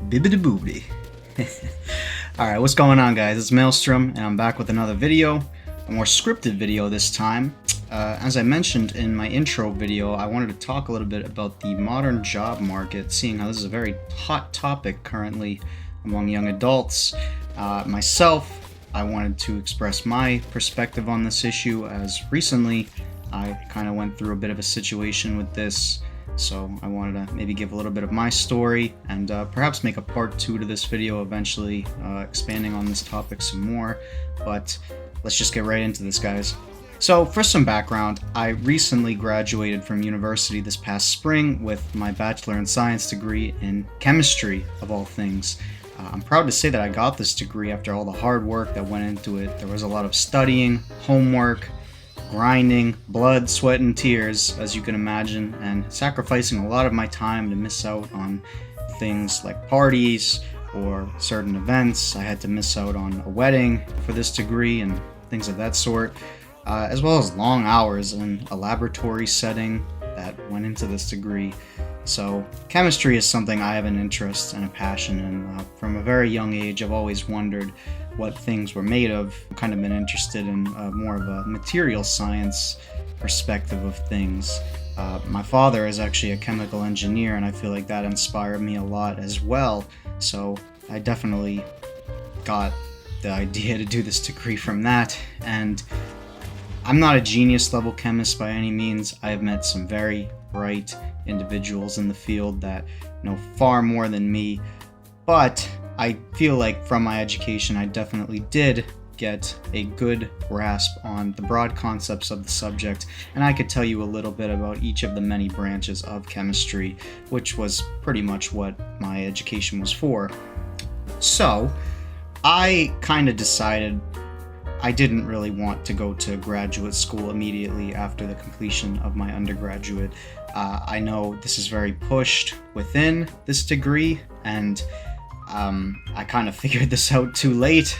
Bibbidi boobidi. Alright, what's going on, guys? It's Maelstrom, and I'm back with another video, a more scripted video this time. As I mentioned in my intro video, I wanted to talk a little bit about the modern job market, seeing how this is a very hot topic currently among young adults. Myself, I wanted to express my perspective on this issue, as recently I kind of went through a bit of a situation with this. So I wanted to maybe give a little bit of my story and perhaps make a part 2 to this video eventually, expanding on this topic some more. But let's just get right into this, guys. So for some background, I recently graduated from university this past spring with my Bachelor in Science degree in chemistry, of all things. I'm proud to say that I got this degree after all the hard work that went into it. There was a lot of studying, homework, grinding, blood, sweat, and tears, as you can imagine, and sacrificing a lot of my time to miss out on things like parties or certain events. I had to miss out on a wedding for this degree and things of that sort, as well as long hours in a laboratory setting that went into this degree. So chemistry is something I have an interest and a passion in. From a very young age, I've always wondered what things were made of. I've kind of been interested in more of a material science perspective of things. My father is actually a chemical engineer, and I feel like that inspired me a lot as well. So I definitely got the idea to do this degree from that. And I'm not a genius level chemist by any means. I have met some very bright individuals in the field that know far more than me, but I feel like from my education I definitely did get a good grasp on the broad concepts of the subject, and I could tell you a little bit about each of the many branches of chemistry, which was pretty much what my education was for. So I kind of decided I didn't really want to go to graduate school immediately after the completion of my undergraduate. I know this is very pushed within this degree, and I kind of figured this out too late.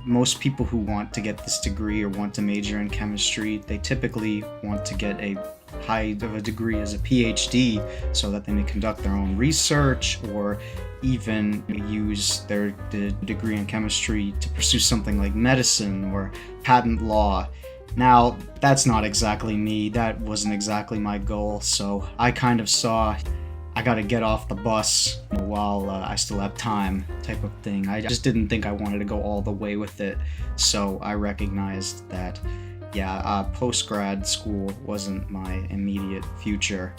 Most people who want to get this degree or want to major in chemistry, they typically want to get a high of a degree as a PhD so that they may conduct their own research or even use their degree in chemistry to pursue something like medicine or patent law. Now, that's not exactly me. That wasn't exactly my goal, so I kind of saw I gotta get off the bus while I still have time type of thing. I just didn't think I wanted to go all the way with it, so I recognized that, yeah, post-grad school wasn't my immediate future.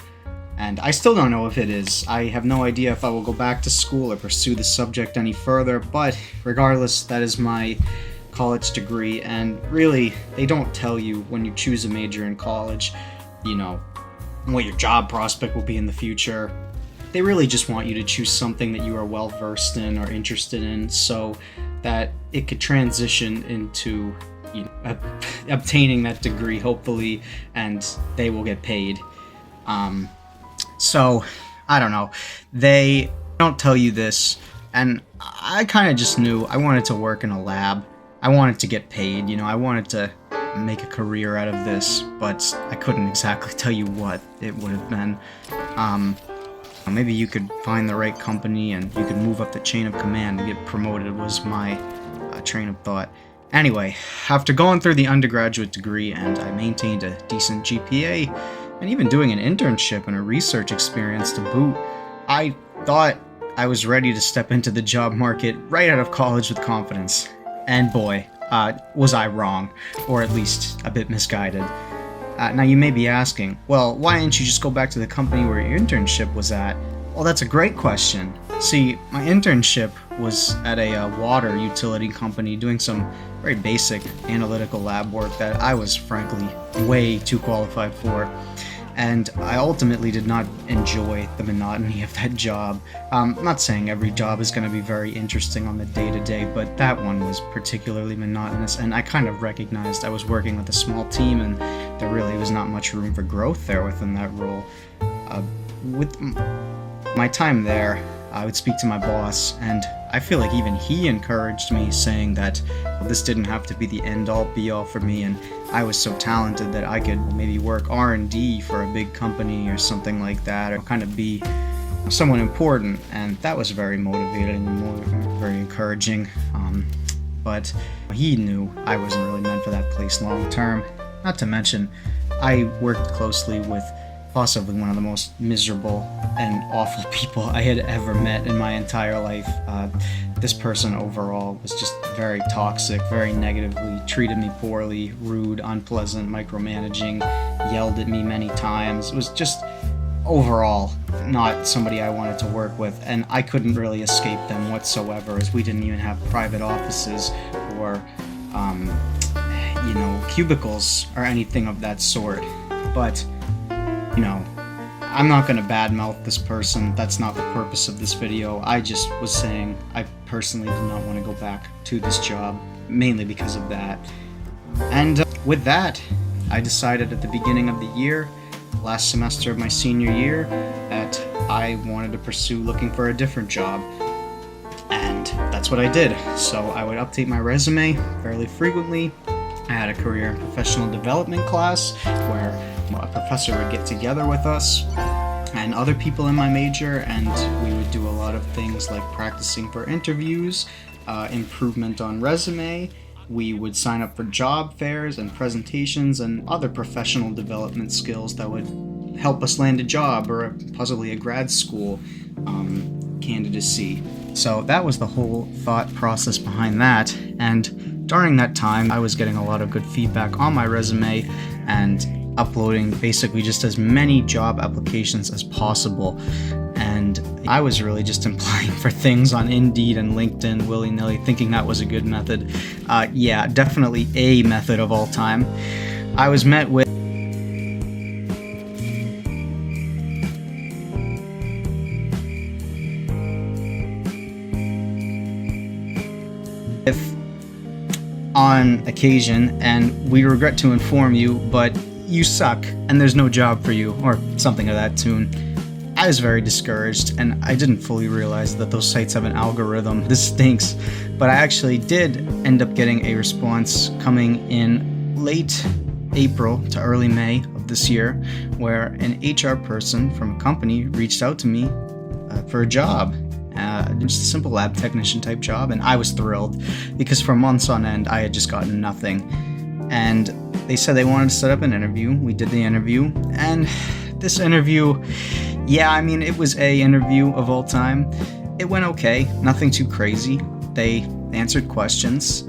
And I still don't know if it is. I have no idea if I will go back to school or pursue the subject any further, but regardless, that is my college degree, and really, they don't tell you when you choose a major in college, you know, what your job prospect will be in the future. They really just want you to choose something that you are well versed in or interested in, so that it could transition into, you know, obtaining that degree, hopefully, and they will get paid. So, I don't know. They don't tell you this, and I kind of just knew I wanted to work in a lab. I wanted to get paid, you know, I wanted to make a career out of this, but I couldn't exactly tell you what it would have been. Maybe you could find the right company and you could move up the chain of command and get promoted was my train of thought. Anyway, after going through the undergraduate degree and I maintained a decent GPA, and even doing an internship and a research experience to boot, I thought I was ready to step into the job market right out of college with confidence. And boy, was I wrong, or at least a bit misguided. Now you may be asking, well, why didn't you just go back to the company where your internship was at? Well, that's a great question. See, my internship was at a water utility company doing some very basic analytical lab work that I was frankly way too qualified for. And I ultimately did not enjoy the monotony of that job. I'm not saying every job is going to be very interesting on the day-to-day, but that one was particularly monotonous, and I kind of recognized I was working with a small team and there really was not much room for growth there within that role. With my time there, I would speak to my boss, and I feel like even he encouraged me, saying that this didn't have to be the end-all be-all for me, and I was so talented that I could maybe work R&D for a big company or something like that, or kind of be someone important, and that was very motivating and very encouraging. But he knew I wasn't really meant for that place long term. Not to mention, I worked closely with possibly one of the most miserable and awful people I had ever met in my entire life. This person overall was just very toxic, very negatively, treated me poorly, rude, unpleasant, micromanaging, yelled at me many times. It was just overall not somebody I wanted to work with, and I couldn't really escape them whatsoever, as we didn't even have private offices or cubicles or anything of that sort. But I'm not going to badmouth this person. That's not the purpose of this video. I just was saying I personally did not want to go back to this job, mainly because of that. And with that, I decided at the beginning of the year, last semester of my senior year, that I wanted to pursue looking for a different job. And that's what I did. So I would update my resume fairly frequently. I had a career and professional development class where a professor would get together with us and other people in my major, and we would do a lot of things like practicing for interviews, improvement on resume. We would sign up for job fairs and presentations and other professional development skills that would help us land a job or possibly a grad school candidacy. So that was the whole thought process behind that, and during that time I was getting a lot of good feedback on my resume and uploading basically just as many job applications as possible. And I was really just applying for things on Indeed and LinkedIn willy-nilly, thinking that was a good method. Yeah, definitely a method of all time. I was met with on occasion, and we regret to inform you, but you suck and there's no job for you, or something of that tune. I was very discouraged, and I didn't fully realize that those sites have an algorithm. This stinks, but I actually did end up getting a response coming in late April to early May of this year, where an HR person from a company reached out to me for a job. Just a simple lab technician type job, and I was thrilled because for months on end I had just gotten nothing. And they said they wanted to set up an interview. We did the interview, and this interview, yeah, I mean, it was a interview of all time. It went okay, nothing too crazy. They answered questions,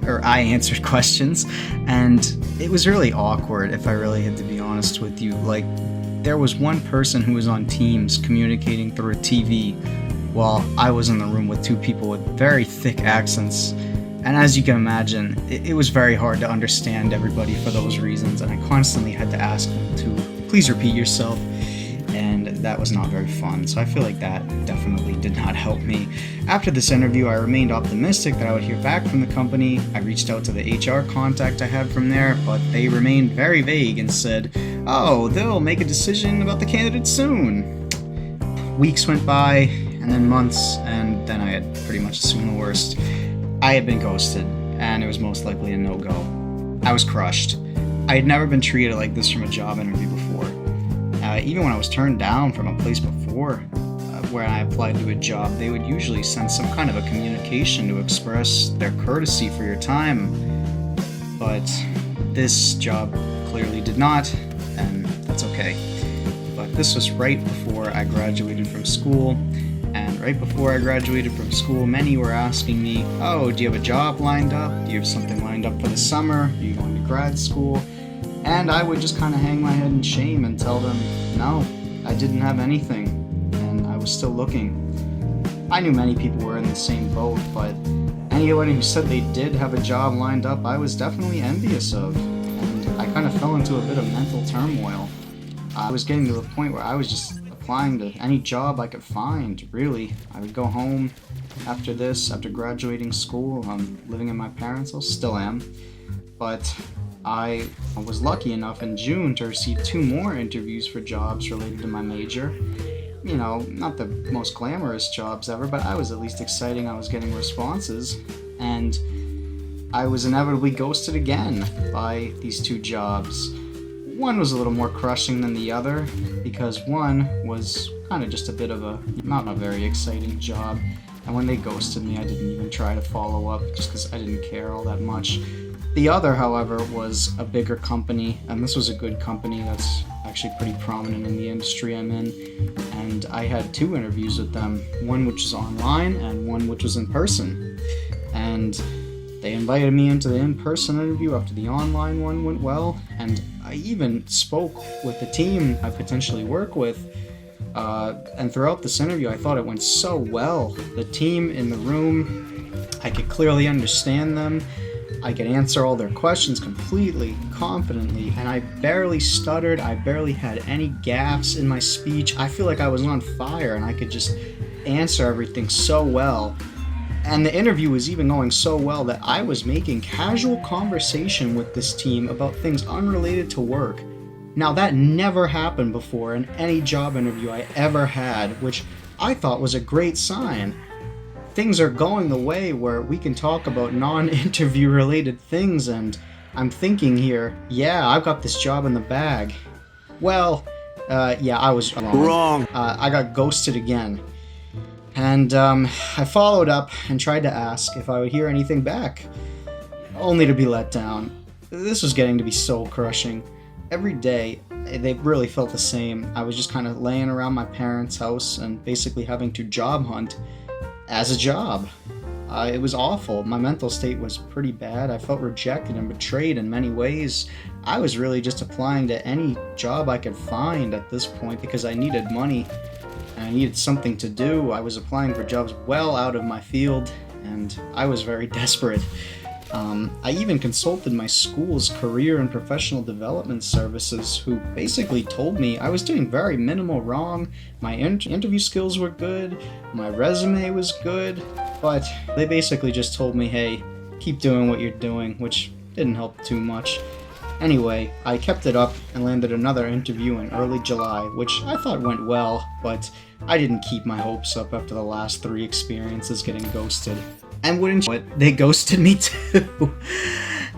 or I answered questions, and it was really awkward, if I really had to be honest with you. Like, there was one person who was on Teams communicating through a TV while I was in the room with two people with very thick accents. And as you can imagine, it was very hard to understand everybody for those reasons, and I constantly had to ask them to please repeat yourself, and that was not very fun. So I feel like that definitely did not help me. After this interview, I remained optimistic that I would hear back from the company. I reached out to the HR contact I had from there, but they remained very vague and said, oh, they'll make a decision about the candidate soon. Weeks went by, and then months, and then I had pretty much assumed the worst. I had been ghosted, and it was most likely a no-go. I was crushed. I had never been treated like this from a job interview before. Even when I was turned down from a place before, where I applied to a job, they would usually send some kind of a communication to express their courtesy for your time. But this job clearly did not, and that's okay. But this was right before I graduated from school. And right before I graduated from school, many were asking me, oh, do you have a job lined up? Do you have something lined up for the summer? Are you going to grad school? And I would just kind of hang my head in shame and tell them, no, I didn't have anything, and I was still looking. I knew many people were in the same boat, but anybody who said they did have a job lined up, I was definitely envious of, and I kind of fell into a bit of mental turmoil. I was getting to the point where I was just applying to any job I could find, really. I would go home after graduating school. I'm living in my parents', I still am. But I was lucky enough in June to receive 2 more interviews for jobs related to my major. You know, not the most glamorous jobs ever, but I was at least exciting. I was getting responses, and I was inevitably ghosted again by these 2 jobs. One was a little more crushing than the other, because one was kind of just a bit of a, not a very exciting job. And when they ghosted me, I didn't even try to follow up just because I didn't care all that much. The other, however, was a bigger company, and this was a good company that's actually pretty prominent in the industry I'm in. And I had 2 interviews with them, one which was online and one which was in person. And they invited me into the in-person interview after the online one went well, and I even spoke with the team I potentially work with. And throughout this interview, I thought it went so well. The team in the room, I could clearly understand them. I could answer all their questions completely, confidently, and I barely stuttered. I barely had any gaffes in my speech. I feel like I was on fire and I could just answer everything so well. And the interview was even going so well that I was making casual conversation with this team about things unrelated to work. Now, that never happened before in any job interview I ever had, which I thought was a great sign. Things are going the way where we can talk about non-interview related things, and I'm thinking here, yeah, I've got this job in the bag. Well, yeah, I was wrong. I got ghosted again. And I followed up and tried to ask if I would hear anything back, only to be let down. This was getting to be soul crushing. Every day, they really felt the same. I was just kind of laying around my parents' house and basically having to job hunt as a job. It was awful. My mental state was pretty bad. I felt rejected and betrayed in many ways. I was really just applying to any job I could find at this point because I needed money and I needed something to do. I was applying for jobs well out of my field, and I was very desperate. I even consulted my school's career and professional development services, who basically told me I was doing very minimal wrong. My interview skills were good, my resume was good, but they basically just told me, hey, keep doing what you're doing, which didn't help too much. Anyway, I kept it up and landed another interview in early July, which I thought went well, but I didn't keep my hopes up after the last 3 experiences getting ghosted. And wouldn't you know it, they ghosted me too.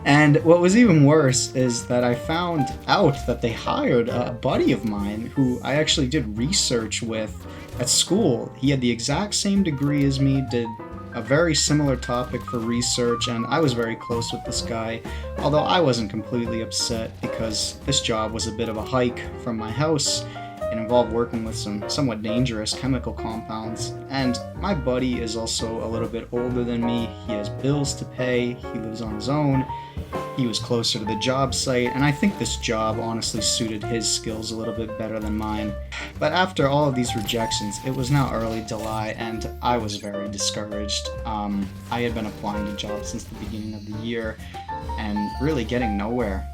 And what was even worse is that I found out that they hired a buddy of mine who I actually did research with at school. He had the exact same degree as me, did a very similar topic for research, and I was very close with this guy, although I wasn't completely upset because this job was a bit of a hike from my house. It involved working with some somewhat dangerous chemical compounds, and my buddy is also a little bit older than me. He has bills to pay, he lives on his own, he was closer to the job site, and I think this job honestly suited his skills a little bit better than mine. But after all of these rejections, it was now early July, and I was very discouraged. I had been applying to jobs since the beginning of the year, and really getting nowhere.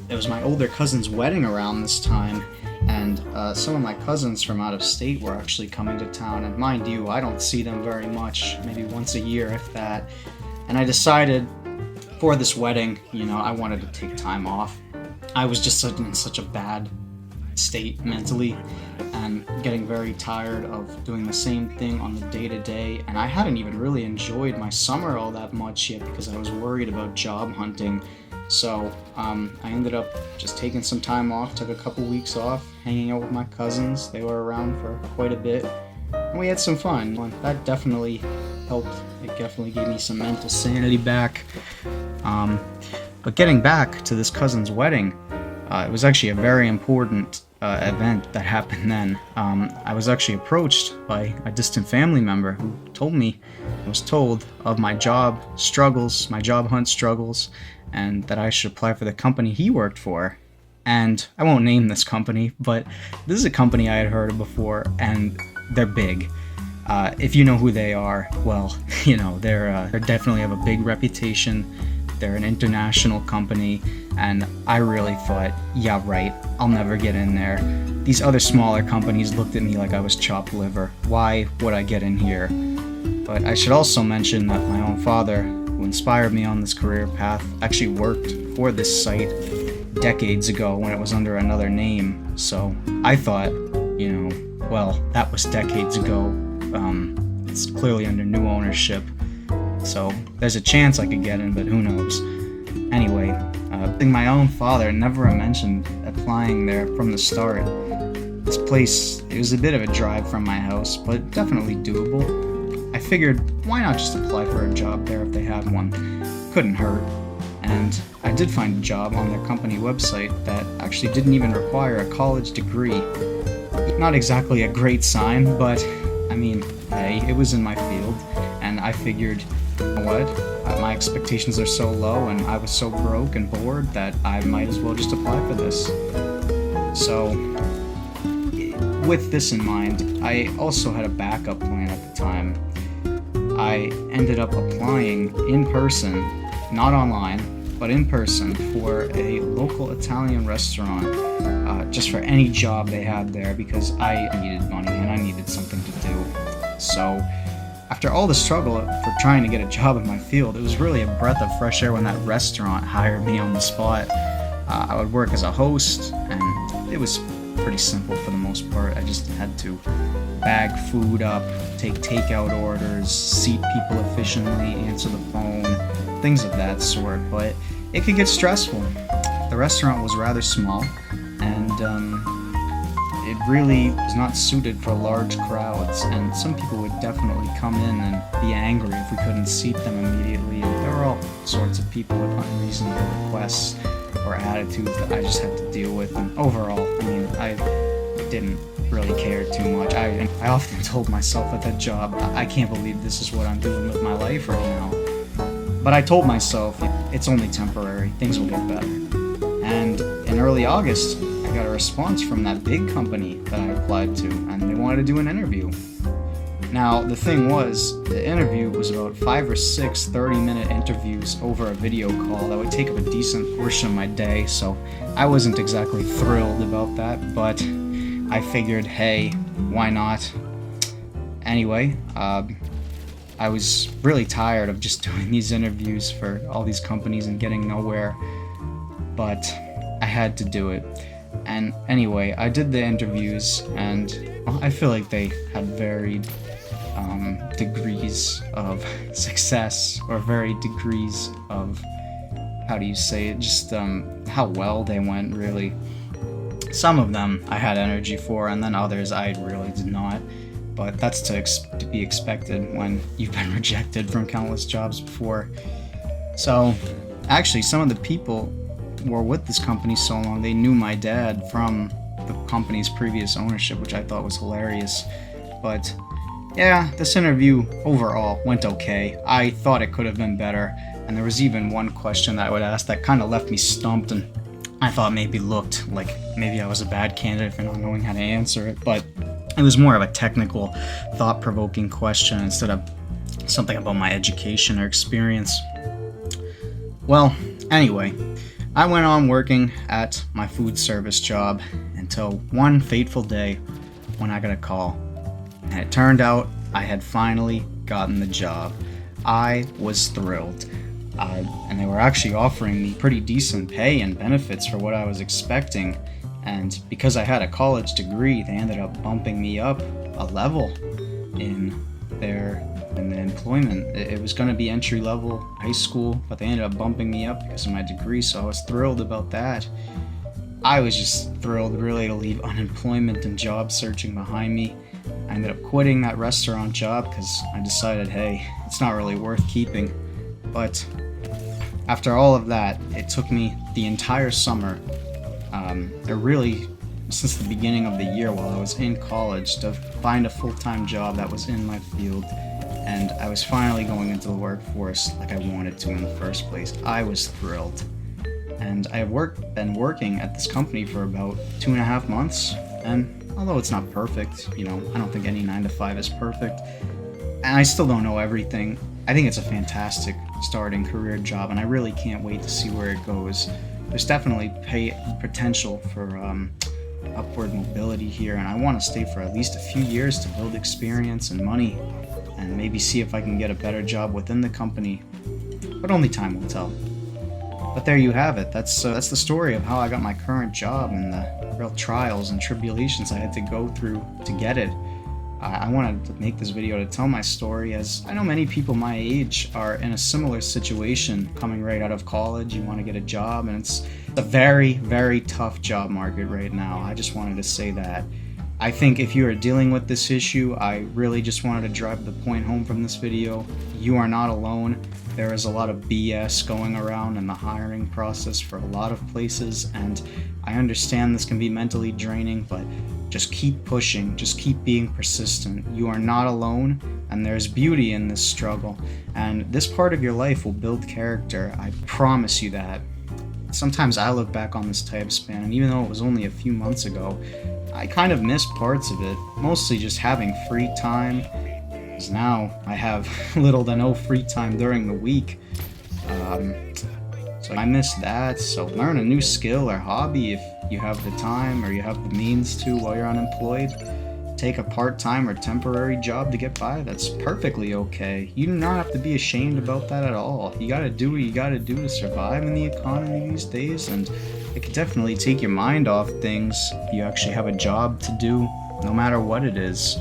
It was my older cousin's wedding around this time, and some of my cousins from out of state were actually coming to town, and mind you, I don't see them very much, maybe once a year if that. And I decided for this wedding, I wanted to take time off. I was just in such a bad state mentally and getting very tired of doing the same thing on the day-to-day, and I hadn't even really enjoyed my summer all that much yet because I was worried about job hunting. So I ended up just taking some time off, took a couple weeks off, hanging out with my cousins. They were around for quite a bit, and we had some fun. That definitely helped. It definitely gave me some mental sanity back. But getting back to this cousin's wedding, it was actually a very important event that happened then. I was actually approached by a distant family member who was told of my job struggles, my job hunt struggles, and that I should apply for the company he worked for. And I won't name this company, but this is a company I had heard of before, and they're big. If you know who they are, well, they're definitely have a big reputation. They're an international company, and I really thought, yeah, right, I'll never get in there. These other smaller companies looked at me like I was chopped liver. Why would I get in here? But I should also mention that my own father, who inspired me on this career path, actually worked for this site decades ago when it was under another name. So I thought, well, that was decades ago. It's clearly under new ownership. So there's a chance I could get in, but who knows. Anyway, my own father never mentioned applying there from the start. This place, it was a bit of a drive from my house, but definitely doable. I figured, why not just apply for a job there if they had one? Couldn't hurt. And I did find a job on their company website that actually didn't even require a college degree. Not exactly a great sign, but I mean, hey, it was in my field, and I figured, you know what, my expectations are so low and I was so broke and bored that I might as well just apply for this. So, with this in mind, I also had a backup plan at the time. I ended up applying in person, not online, but in person for a local Italian restaurant, just for any job they had there, because I needed money and I needed something to do. So after all the struggle for trying to get a job in my field, it was really a breath of fresh air when that restaurant hired me on the spot. I would work as a host, and it was pretty simple for the most part. I just had to bag food up, take takeout orders, seat people efficiently, answer the phone, things of that sort, but it could get stressful. The restaurant was rather small, and it really was not suited for large crowds, and some people would definitely come in and be angry if we couldn't seat them immediately, and there were all sorts of people with unreasonable requests or attitudes that I just had to deal with, and overall, I mean, I didn't really care too much. I often told myself at that job, I can't believe this is what I'm doing with my life right now. But I told myself, it's only temporary, things will get better. And in early August, I got a response from that big company that I applied to, and they wanted to do an interview. Now, the thing was, the interview was about 5 or 6 30-minute interviews over a video call that would take up a decent portion of my day, so I wasn't exactly thrilled about that, but I figured, hey, why not? Anyway, I was really tired of just doing these interviews for all these companies and getting nowhere, but I had to do it. And anyway, I did the interviews, and I feel like they had varied degrees of success, or varied degrees of, how do you say it, just how well they went, really. Some of them I had energy for, and then others I really did not. But that's to be expected when you've been rejected from countless jobs before. So, actually, some of the people were with this company so long, they knew my dad from the company's previous ownership, which I thought was hilarious. But, yeah, this interview overall went okay. I thought it could have been better, and there was even one question that I would ask that kind of left me stumped, and I thought maybe looked like maybe I was a bad candidate for not knowing how to answer it, but it was more of a technical, thought-provoking question instead of something about my education or experience. Well, anyway, I went on working at my food service job until one fateful day when I got a call. And it turned out I had finally gotten the job. I was thrilled. And they were actually offering me pretty decent pay and benefits for what I was expecting. And because I had a college degree, they ended up bumping me up a level in the employment. It was going to be entry level high school, but they ended up bumping me up because of my degree, so I was thrilled about that. I was just thrilled, really, to leave unemployment and job searching behind me. I ended up quitting that restaurant job because I decided, hey, it's not really worth keeping. But after all of that, it took me the entire summer, or really since the beginning of the year while I was in college, to find a full-time job that was in my field, and I was finally going into the workforce like I wanted to in the first place. I was thrilled. And I have been working at this company for about 2.5 months, and although it's not perfect, I don't think any 9-to-5 is perfect, and I still don't know everything, I think it's a fantastic starting career job, and I really can't wait to see where it goes. There's definitely potential for upward mobility here, and I want to stay for at least a few years to build experience and money, and maybe see if I can get a better job within the company, but only time will tell. But there you have it. That's the story of how I got my current job and the real trials and tribulations I had to go through to get it. I wanted to make this video to tell my story, as I know many people my age are in a similar situation, coming right out of college. You want to get a job, and it's a very, very tough job market right now. I just wanted to say that. I think if you are dealing with this issue, I really just wanted to drive the point home from this video. You are not alone. There is a lot of BS going around in the hiring process for a lot of places, and I understand this can be mentally draining, but just keep pushing, just keep being persistent. You are not alone, and there's beauty in this struggle, and this part of your life will build character. I promise you that. Sometimes I look back on this time span, and even though it was only a few months ago, I kind of miss parts of it, mostly just having free time, because now I have little to no free time during the week. So I miss that. So learn a new skill or hobby if you have the time or you have the means to while you're unemployed. Take a part-time or temporary job to get by. That's perfectly okay. You do not have to be ashamed about that at all. You gotta do what you gotta do to survive in the economy these days, and it can definitely take your mind off things if you actually have a job to do, no matter what it is.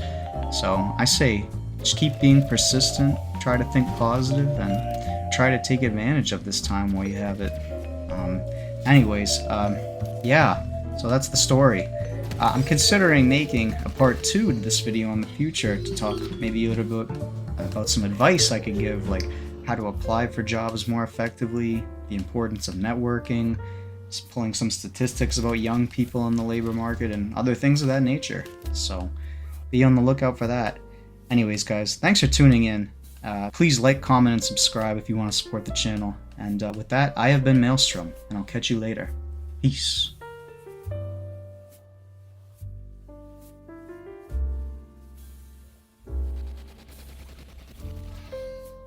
So I say, just keep being persistent, try to think positive, and try to take advantage of this time while you have it. Yeah, so that's the story. I'm considering making a part 2 to this video in the future to talk maybe a little bit about some advice I could give, like how to apply for jobs more effectively, the importance of networking, just pulling some statistics about young people in the labor market, and other things of that nature. So be on the lookout for that. Anyways, guys, thanks for tuning in. Please like, comment, and subscribe if you want to support the channel. And with that, I have been Maelstrom, and I'll catch you later. Peace.